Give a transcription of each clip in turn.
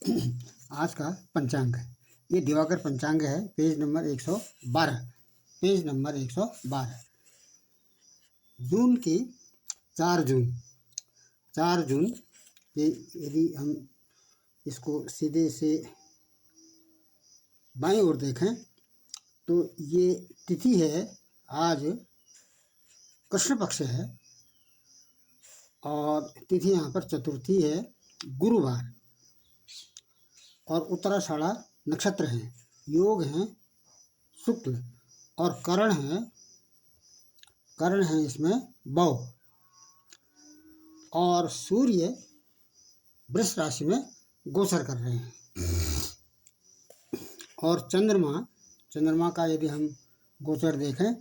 आज का पंचांग है। ये दिवाकर पंचांग है, पेज नंबर 112। Page number 112। जून की 4 जून 4 जून के यदि हम इसको सीधे से बाईं ओर देखें तो ये तिथि है, आज कृष्ण पक्ष है और तिथि यहाँ पर चतुर्थी है, गुरुवार, और उत्तराषाढ़ा नक्षत्र है। योग है शुक्ल और करण है इसमें बौ, और सूर्य वृष राशि में गोचर कर रहे हैं। और चंद्रमा का यदि हम गोचर देखें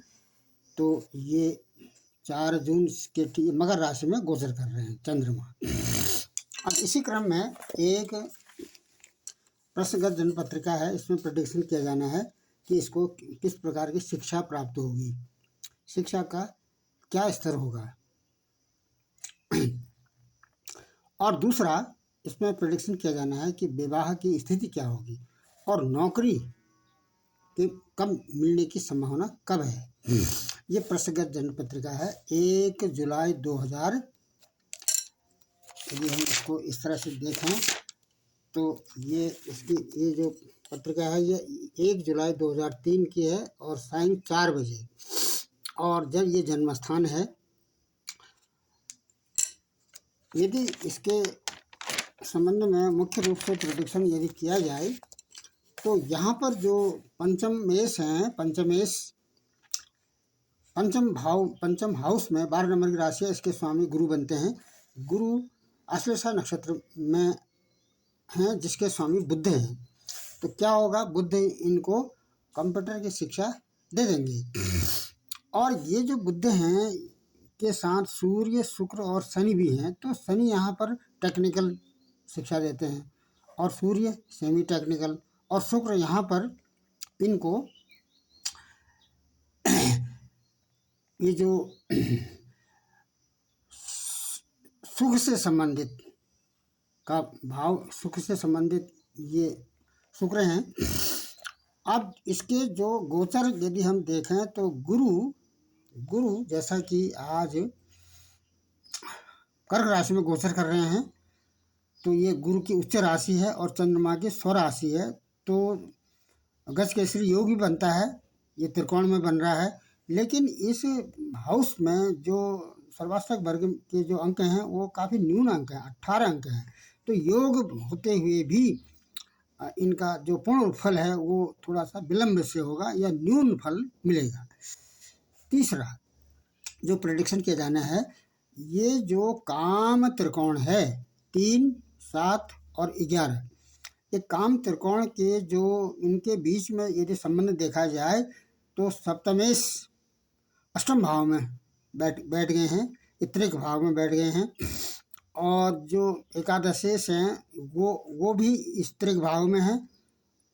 तो ये 4 जून के मकर राशि में गोचर कर रहे हैं चंद्रमा। अब इसी क्रम में एक प्रश्नगत जन्मपत्रिका है, इसमें प्रेडिक्शन किया जाना है कि इसको किस प्रकार की शिक्षा प्राप्त होगी, शिक्षा का क्या स्तर होगा। और दूसरा इसमें प्रेडिक्शन किया जाना है कि विवाह की स्थिति क्या होगी और नौकरी के कब मिलने की संभावना कब है। ये प्रश्नगत जन्मपत्रिका है 1 जुलाई 2000। यदि हम इसको इस तरह से देखें तो ये जो पत्रिका है ये 1 जुलाई 2003 की है और सायं 4 बजे, और जब ये जन्म स्थान है। यदि इसके संबंध में मुख्य रूप से प्रेडिक्शन यदि किया जाए तो यहाँ पर जो पंचमेश हैं, पंचम हाउस में 12 नंबर की राशि है, इसके स्वामी गुरु बनते हैं। गुरु आश्लेषा नक्षत्र में हैं जिसके स्वामी बुध हैं। तो क्या होगा, बुध इनको कंप्यूटर की शिक्षा दे देंगे। और ये जो बुध हैं के साथ सूर्य, शुक्र और शनि भी हैं, तो शनि यहाँ पर टेक्निकल शिक्षा देते हैं और सूर्य सेमी टेक्निकल, और शुक्र यहाँ पर इनको ये जो सुख से संबंधित का भाव, सुख से संबंधित ये शुक्र हैं। अब इसके जो गोचर यदि हम देखें तो गुरु जैसा कि आज कर्क राशि में गोचर कर रहे हैं, तो ये गुरु की उच्च राशि है और चंद्रमा की स्व राशि है, तो गज केसरी योग भी बनता है, ये त्रिकोण में बन रहा है। लेकिन इस हाउस में जो सर्वाष्टक वर्ग के जो अंक हैं वो काफ़ी न्यून अंक हैं, 18 अंक हैं। तो योग होते हुए भी इनका जो पूर्ण फल है वो थोड़ा सा विलंब से होगा या न्यून फल मिलेगा। तीसरा जो प्रेडिक्शन किया जाना है, ये जो काम त्रिकोण है 3, 7 और 11, ये काम त्रिकोण के जो इनके बीच में यदि संबंध देखा जाए तो सप्तमेश अष्टम भाव में बैठ गए हैं, इत्रिक भाव में बैठ गए हैं, और जो एकादशेश हैं वो भी इस त्रिक भाव में हैं,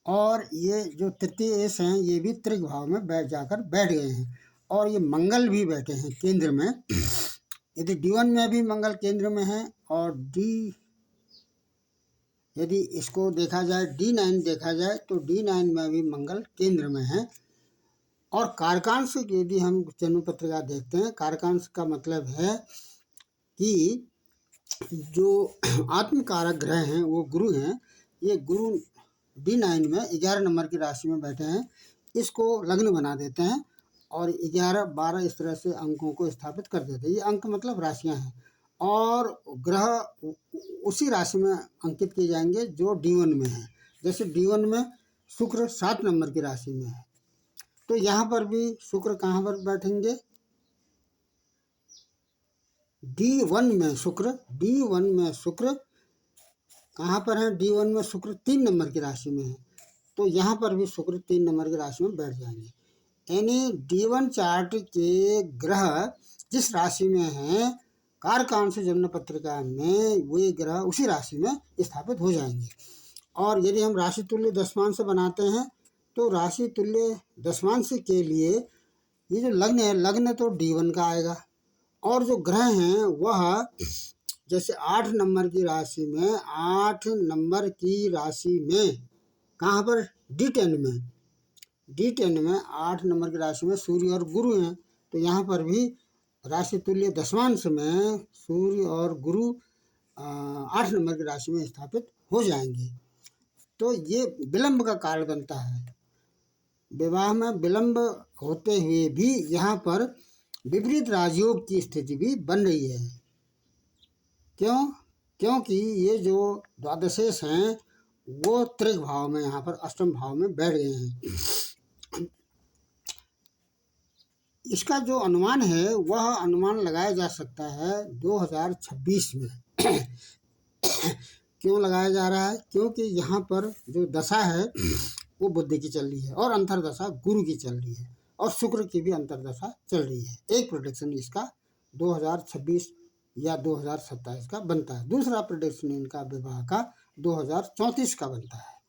और ये जो तृतीयेश हैं ये भी त्रिक भाव में बैठ गए हैं। और ये मंगल भी बैठे हैं केंद्र में। यदि D1 में भी मंगल केंद्र में है, और यदि इसको देखा जाए D9 देखा जाए तो D9 में भी मंगल केंद्र में है। और कारकांश यदि हम जन्म पत्रिका देखते हैं, कारकांश का मतलब है कि जो आत्मकारक ग्रह हैं वो गुरु हैं। ये गुरु D9 में 11 नंबर की राशि में बैठे हैं, इसको लग्न बना देते हैं और 11, 12 इस तरह से अंकों को स्थापित कर देते हैं। ये अंक मतलब राशियां हैं, और ग्रह उसी राशि में अंकित किए जाएंगे जो D1 में है। जैसे D1 में शुक्र 7 नंबर की राशि में है, तो यहाँ पर भी शुक्र कहाँ पर बैठेंगे, D1 में शुक्र कहाँ पर है, D1 में शुक्र 3 नंबर की राशि में है, तो यहाँ पर भी शुक्र 3 नंबर की राशि में बैठ जाएंगे। यानी D1 चार्ट के ग्रह जिस राशि में हैं, कारकांश जन्म पत्रिका में वे ग्रह उसी राशि में स्थापित हो जाएंगे। और यदि हम राशि तुल्य दशमांश बनाते हैं तो राशि तुल्य दशमांश के लिए ये जो लग्न है, लग्न तो D1 का आएगा, और जो ग्रह हैं वह जैसे 8 नंबर की राशि में, 8 नंबर की राशि में कहाँ पर, D10 में, D10 में 8 नंबर की राशि में सूर्य और गुरु हैं। तो यहाँ पर भी राशि तुल्य दशमांश में सूर्य और गुरु 8 नंबर की राशि में स्थापित हो जाएंगे। तो ये विलंब का कारण बनता है। विवाह में विलंब होते हुए भी यहाँ पर विपरीत राजयोग की स्थिति भी बन रही है। क्यों? क्योंकि ये जो द्वादशेश हैं वो त्रिक भाव में, यहाँ पर अष्टम भाव में बैठ गए हैं। इसका जो अनुमान है वह अनुमान लगाया जा सकता है 2026 में। क्यों लगाया जा रहा है? क्योंकि यहाँ पर जो दशा है वो बुध की चल रही है और अंतरदशा गुरु की चल रही है और शुक्र की भी अंतरदशा चल रही है। एक प्रोडिक्शन इसका 2026 या 2027 का बनता है। दूसरा प्रोडिक्शन इनका विवाह का 2034 का बनता है।